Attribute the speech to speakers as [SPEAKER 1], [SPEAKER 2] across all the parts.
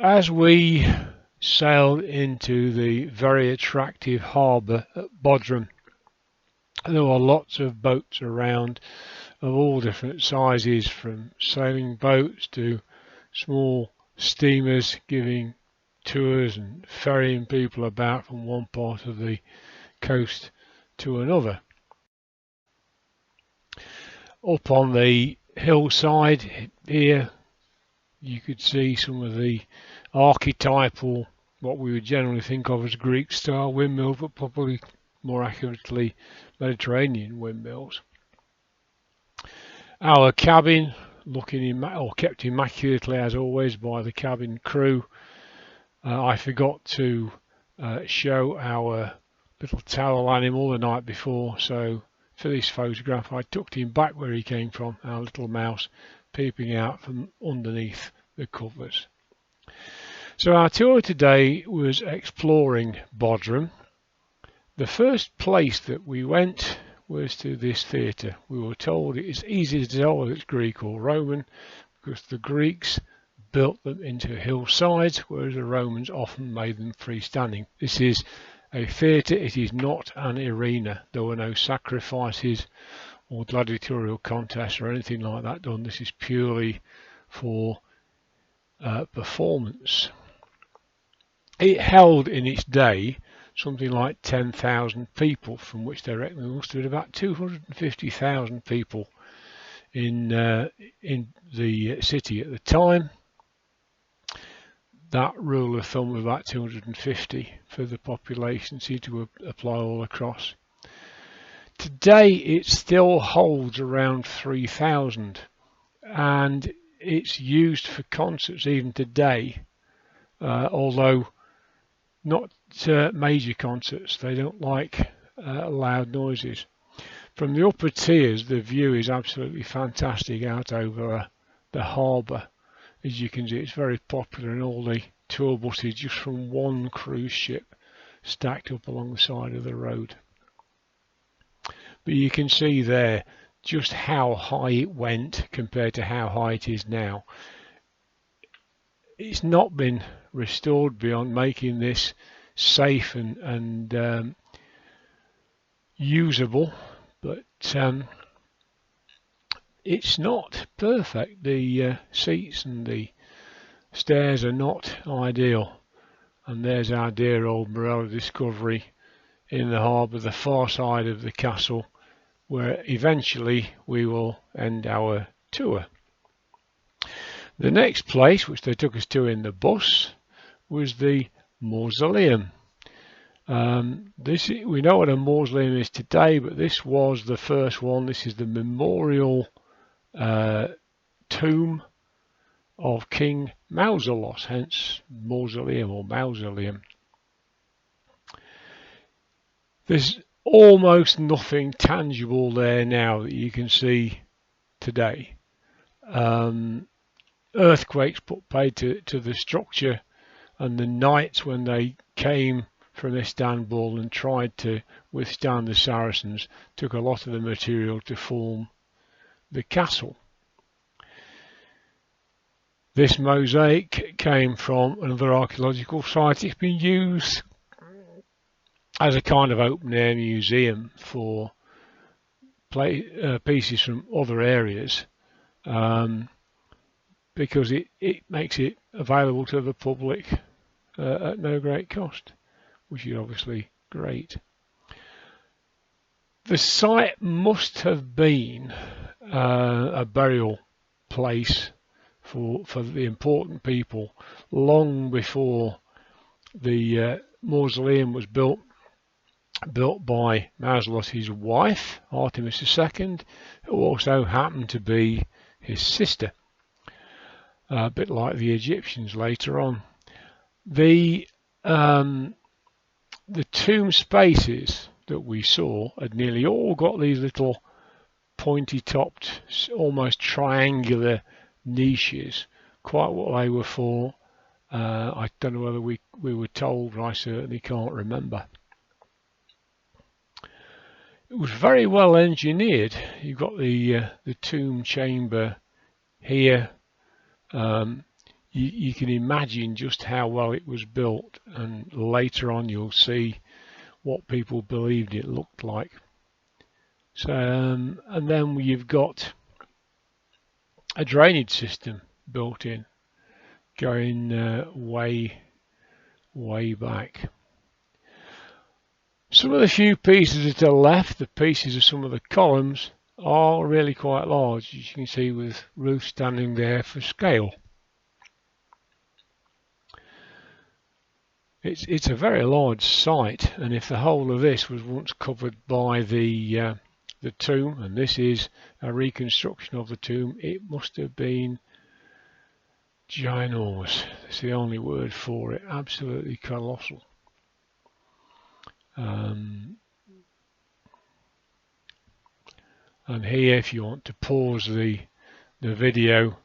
[SPEAKER 1] As we sailed into the very attractive harbour at Bodrum, there were lots of boats around of all different sizes, from sailing boats to small steamers giving tours and ferrying people about from one part of the coast to another. Up on the hillside here you could see some of the archetypal, what we would generally think of as Greek style windmills, but probably more accurately Mediterranean windmills. Our cabin, kept immaculately as always by the cabin crew. I forgot to show our little towel animal the night before, so for this photograph I tucked him back where he came from, our little mouse peeping out from underneath the covers. So our tour today was exploring Bodrum. The first place that we went was to this theatre. We were told it is easy to tell whether it's Greek or Roman because the Greeks built them into hillsides, whereas the Romans often made them freestanding. This is a theatre, it is not an arena. There were no sacrifices or gladiatorial contests or anything like that done. This is purely for performance. It held in its day something like 10,000 people, from which they reckon there must have been about 250,000 people in the city at the time. That rule of thumb of about 250 for the population seemed to apply all across. Today it still holds around 3,000, and it's used for concerts even today, although not major concerts. They don't like loud noises. From the upper tiers the view is absolutely fantastic out over the harbour. As you can see, it's very popular, and all the tour buses just from one cruise ship stacked up along the side of the road. But you can see there just how high it went compared to how high it is now. It's not been restored beyond making this safe and usable, but it's not perfect. The seats and the stairs are not ideal. And there's our dear old Marella discovery in the harbour, the far side of the castle, where eventually we will end our tour. The next place, which they took us to in the bus, was the Mausoleum. We know what a mausoleum is today, but this was the first one. This is the memorial tomb of King Mausoleum, hence Mausoleum or Mausoleum. There's almost nothing tangible there now that you can see today. Earthquakes put paid to the structure, and the knights, when they came from Istanbul and tried to withstand the Saracens, took a lot of the material to form the castle. This mosaic came from another archaeological site. It's been used as a kind of open air museum for pieces from other areas, because it makes it available to the public at no great cost, which is obviously great. The site must have been a burial place for the important people long before the mausoleum was built by Mausoleum's wife, Artemis II, who also happened to be his sister, a bit like the Egyptians later on. The tomb spaces that we saw had nearly all got these little pointy-topped, almost triangular niches. Quite what they were for, I don't know whether we were told, but I certainly can't remember. It was very well engineered. You've got the tomb chamber here. you can imagine just how well it was built, and later on you'll see what people believed it looked like. So, and then you've got a drainage system built in, going way back. Some of the few pieces that are left, the pieces of some of the columns, are really quite large, as you can see, with roofs standing there for scale. It's a very large site, and if the whole of this was once covered by the tomb, and this is a reconstruction of the tomb, it must have been ginormous. That's the only word for it. Absolutely colossal. And here, if you want to pause the video,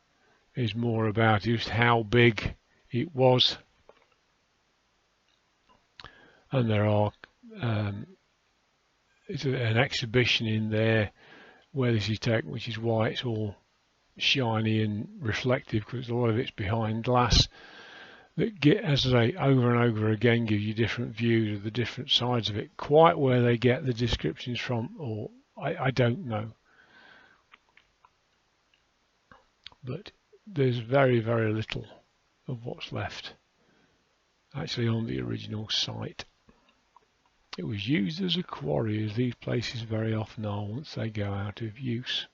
[SPEAKER 1] is more about just how big it was. And there are it's an exhibition in there where this is taken, which is why it's all shiny and reflective, because a lot of it's behind glass that get, as I say, over and over again, gives you different views of the different sides of it. Quite where they get the descriptions from, or I don't know, but there's very little of what's left actually on the original site. It was used as a quarry, as these places very often are once they go out of use.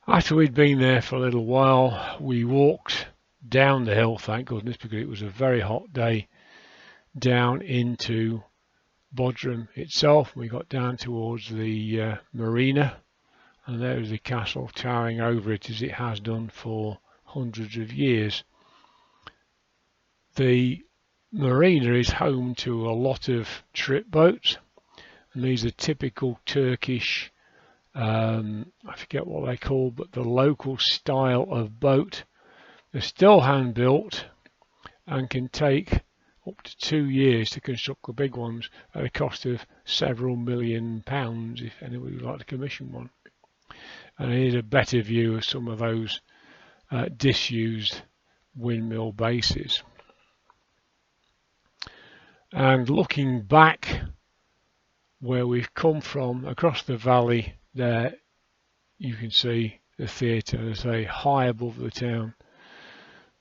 [SPEAKER 1] After we'd been there for a little while, we walked down the hill, thank goodness, because it was a very hot day, down into Bodrum itself. We got down towards the marina, and there was the castle towering over it, as it has done for hundreds of years. The marina is home to a lot of trip boats, and these are typical Turkish, I forget what they're called, but the local style of boat. They're still hand built and can take up to 2 years to construct the big ones at a cost of several £1,000,000 if anybody would like to commission one. And here's a better view of some of those disused windmill bases. And looking back where we've come from, across the valley there, you can see the theatre, as I say, high above the town.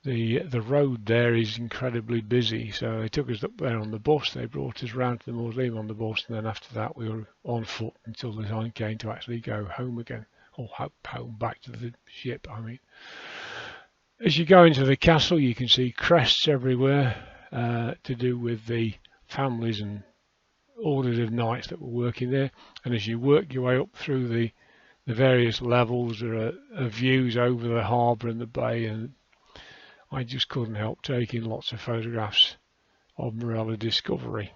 [SPEAKER 1] The road there is incredibly busy, so they took us up there on the bus. They brought us round to the Mausoleum on the bus, and then after that we were on foot until the time came to actually go home again, or home back to the ship, I mean. As you go into the castle, you can see crests everywhere, to do with the families and orders of knights that were working there. And as you work your way up through the various levels, there are views over the harbour and the bay, and I just couldn't help taking lots of photographs of Marella discovery.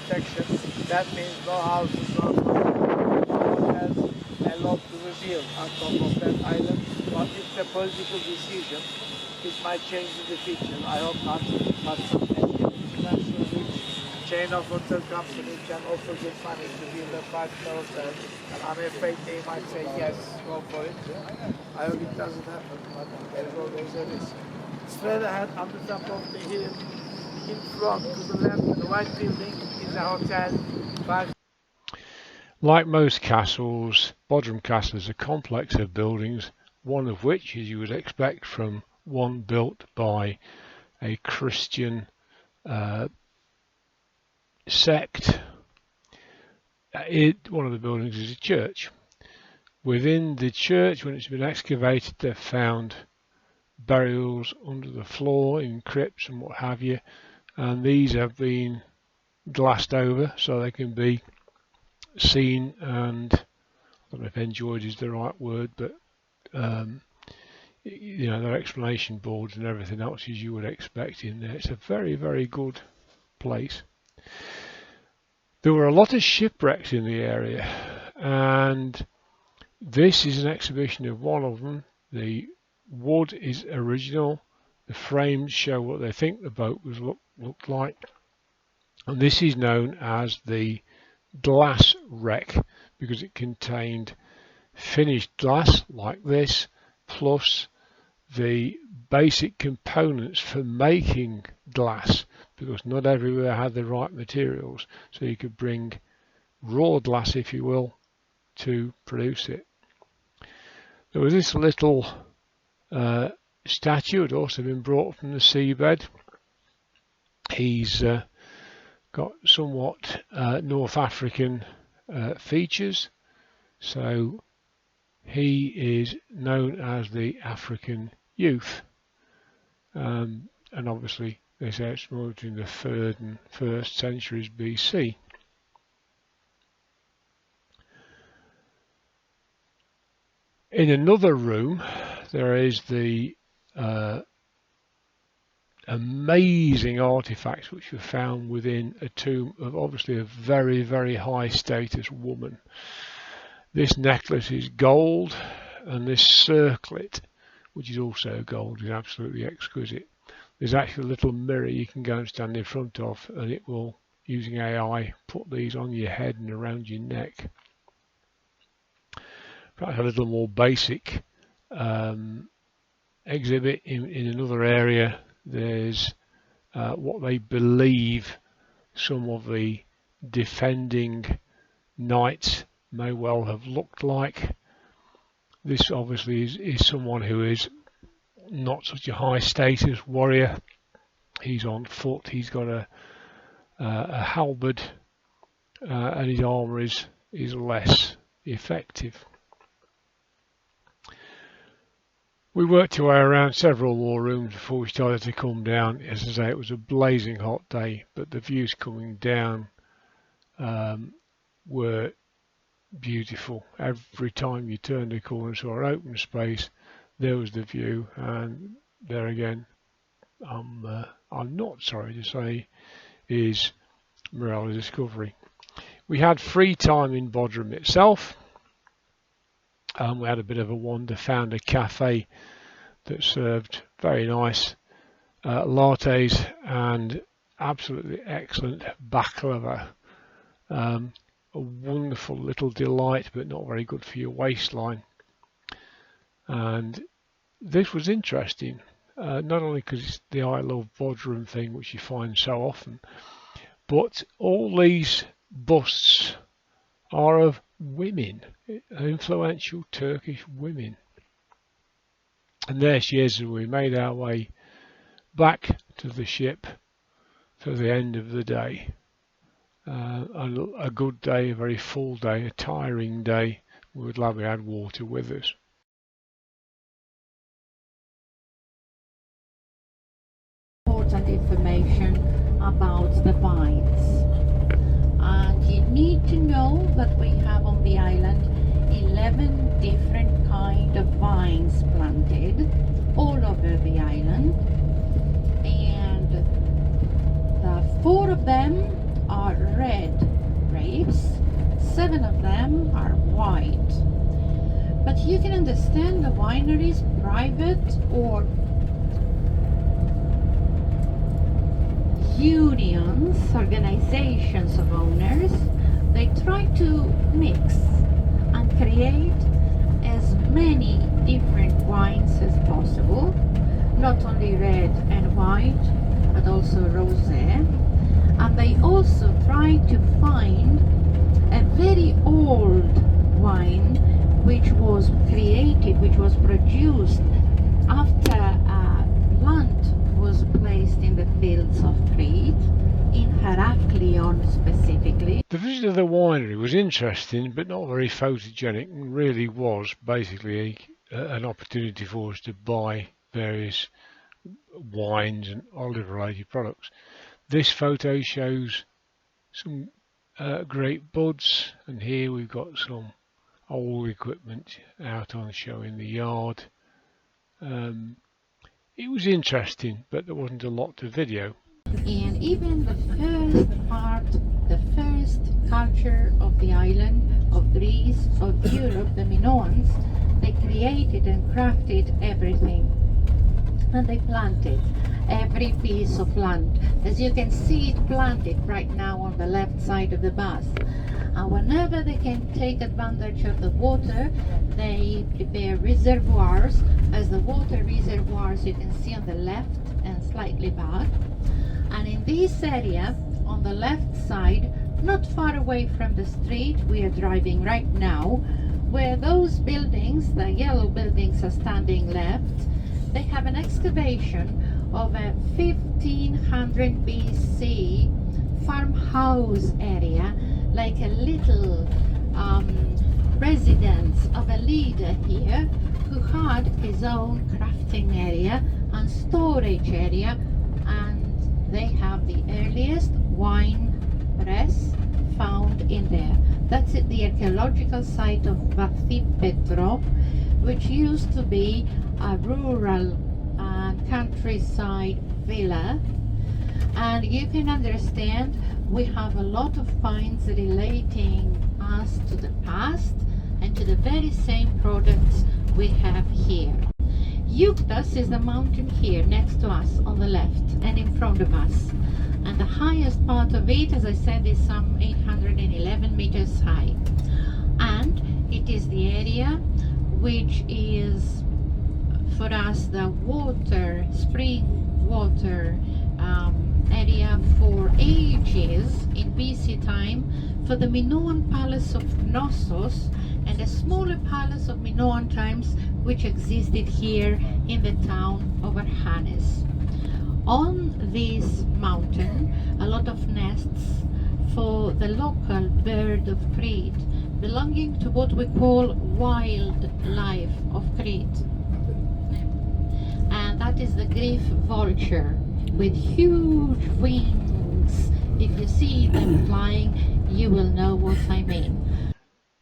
[SPEAKER 2] That means no houses, no hotels, a lot to reveal on top of that island. But it's a political decision. It might change in the future. I hope not. But some international rich chain of hotel companies can also get money to build a 5-star hotel. And I'm afraid they might say yes, go for it. I hope it doesn't happen, but there's always a risk. Straight ahead on the top of the hill, in front to the left, the white building is a hotel.
[SPEAKER 1] Like most castles, Bodrum Castle is a complex of buildings, one of which, as you would expect from one built by a Christian sect, one of the buildings is a church. Within the church, when it's been excavated, they've found burials under the floor in crypts and what have you, and these have been glassed over so they can be seen and, I don't know if enjoyed is the right word, but you know, their explanation boards and everything else as you would expect in there. It's a very good place. There were a lot of shipwrecks in the area, and this is an exhibition of one of them. The wood is original. The frames show what they think the boat was looked like, and this is known as the glass wreck because it contained finished glass like this, plus the basic components for making glass, because not everywhere had the right materials, so you could bring raw glass, if you will, to produce it. There was this little statue had also been brought from the seabed. He's got somewhat North African features, so he is known as the African youth, and obviously they say it's more between the 3rd and 1st centuries BC. In another room there is the amazing artifacts which were found within a tomb of obviously a very, very high status woman. This necklet is gold, and this circlet, which is also gold, is absolutely exquisite. There's actually a little mirror you can go and stand in front of, and it will, using AI, put these on your head and around your neck. Perhaps a little more basic exhibit in another area. There's what they believe some of the defending knights may well have looked like. This obviously is someone who is not such a high status warrior. He's on foot, he's got a halberd, and his armour is less effective. We worked our way around several more rooms before we started to come down. As I say, it was a blazing hot day, but the views coming down were beautiful. Every time you turned a corner and saw an open space, there was the view, and there again, I'm not sorry to say, is Marella discovery. We had free time in Bodrum itself. We had a bit of a wander, found a cafe that served very nice lattes and absolutely excellent baklava. A wonderful little delight, but not very good for your waistline. And this was interesting, not only because it's the I Love Bodrum thing, which you find so often, but all these busts are of women, influential Turkish women. And there she is, and we made our way back to the ship for the end of the day. A good day, a very full day, a tiring day. We were glad we had water with us.
[SPEAKER 3] Important information about the vines. And you need to know that we have on the island 11 different kind of vines planted all over the island, and the 4 of them are red grapes, 7 of them are white. But you can understand the wineries, private or unions, organizations of owners, they try to mix and create as many different wines as possible, not only red and white, but also rosé. And they also try to find a very old wine which was created, which was produced after a plant was placed in the fields of Crete, in Heraklion specifically.
[SPEAKER 1] The visit of the winery was interesting, but not very photogenic, and really was basically an opportunity for us to buy various wines and olive-related products. This photo shows some great buds, and here we've got some old equipment out on show in the yard. It was interesting, but there wasn't a lot to video.
[SPEAKER 3] And even the first part, the first culture of the island, of Greece, of Europe, the Minoans, they created and crafted everything. and they planted every piece of land. As you can see it planted right now on the left side of the bus. And whenever they can take advantage of the water, they prepare reservoirs, as the water reservoirs you can see on the left and slightly back. And in this area, on the left side, not far away from the street we are driving right now, where those buildings, the yellow buildings, are standing left, they have an excavation of a 1500 BC farmhouse area, like a little residence of a leader here who had his own crafting area and storage area, and they have the earliest wine press found in there. That's at the archaeological site of Petro, which used to be a rural countryside villa. And you can understand we have a lot of finds relating us to the past and to the very same products we have here. Euctus is the mountain here next to us on the left and in front of us. And the highest part of it, as I said, is some 811 meters high. And it is the area which is for us the water, spring water area for ages in BC time for the Minoan palace of Knossos and a smaller palace of Minoan times which existed here in the town of Archanes. On this mountain, a lot of nests for the local bird of Crete, belonging to what we call wildlife of Crete. And that is the griff vulture with huge wings. If you see them flying, you will know what I mean.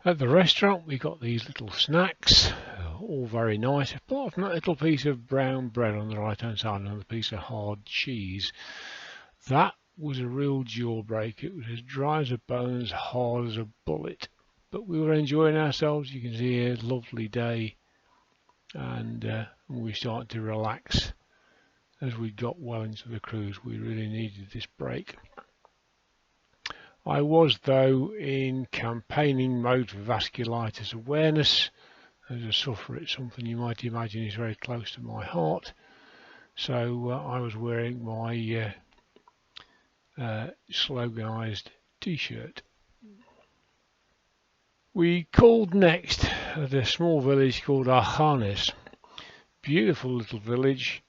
[SPEAKER 1] At the restaurant we got these little snacks, all very nice, apart from that little piece of brown bread on the right hand side and another piece of hard cheese. That was a real jawbreaker. It was as dry as a bone, as hard as a bullet, but we were enjoying ourselves. You can see here, lovely day, and we started to relax as we got well into the cruise. We really needed this break. I was, though, in campaigning mode for vasculitis awareness. As a sufferer, it's something you might imagine is very close to my heart. So I was wearing my sloganised t-shirt. We called next at a small village called Archanes. Beautiful little village,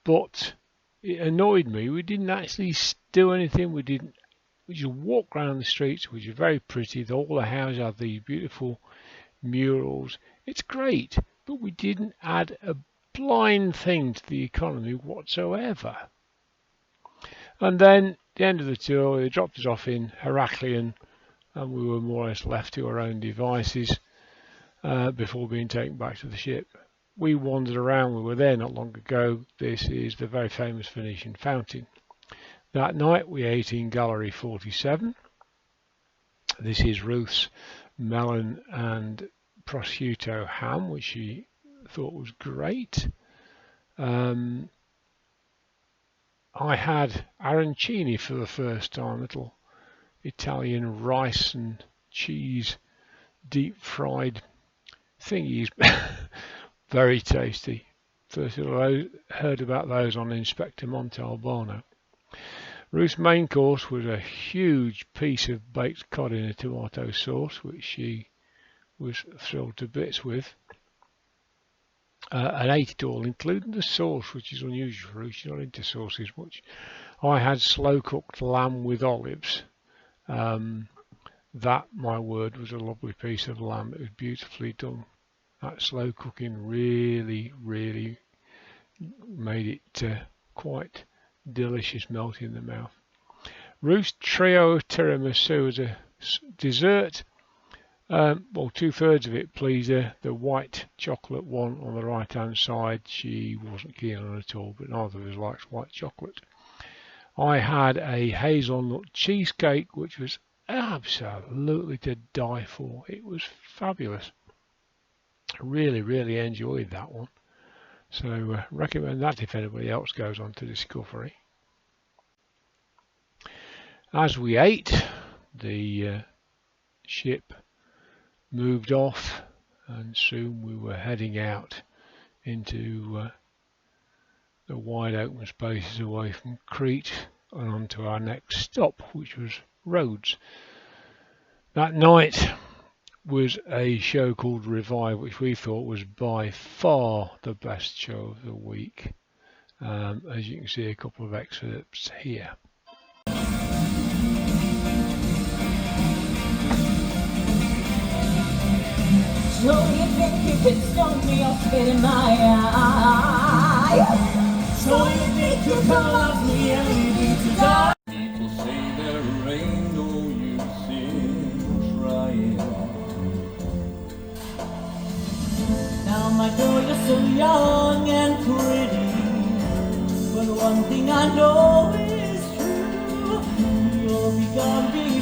[SPEAKER 1] but it annoyed me. We didn't actually do anything. We just walked around the streets, which are very pretty. All the houses have these beautiful murals. It's great, but we didn't add a blind thing to the economy whatsoever. And then at the end of the tour, they dropped us off in Heraklion, and we were more or less left to our own devices before being taken back to the ship. We wandered around. We were there not long ago. This is the very famous Venetian fountain. That night we ate in Gallery 47. This is Ruth's melon and prosciutto ham, which she thought was great. I had arancini for the first time, little Italian rice and cheese deep fried thingies. Very tasty. First I heard about those on Inspector Montalbano. Ruth's main course was a huge piece of baked cod in a tomato sauce, which she was thrilled to bits with. And ate it all, including the sauce, which is unusual for Ruth. She's not into sauces much. I had slow-cooked lamb with olives. That, my word, was a lovely piece of lamb. It was beautifully done. That slow cooking really, really made it quite delicious, melt in the mouth. Ruth's trio of tiramisu as a dessert. Well, 2/3 of it pleased her. The white chocolate one on the right hand side she wasn't keen on at all, but neither of us likes white chocolate. I had a hazelnut cheesecake which was absolutely to die for. It was fabulous. Really, really enjoyed that one. So recommend that if anybody else goes on to Discovery. As we ate, the ship moved off, and soon we were heading out into the wide open spaces away from Crete and on to our next stop, which was Rhodes. That night was a show called Revive, which we thought was by far the best show of the week. As you can see, a couple of excerpts here.
[SPEAKER 4] So you think you could stone me or spit in my eye? So you think you can love me and leave me to die? People say there ain't no use in trying. Now my girl, you're so young and pretty, but one thing I know is true, you'll be gone before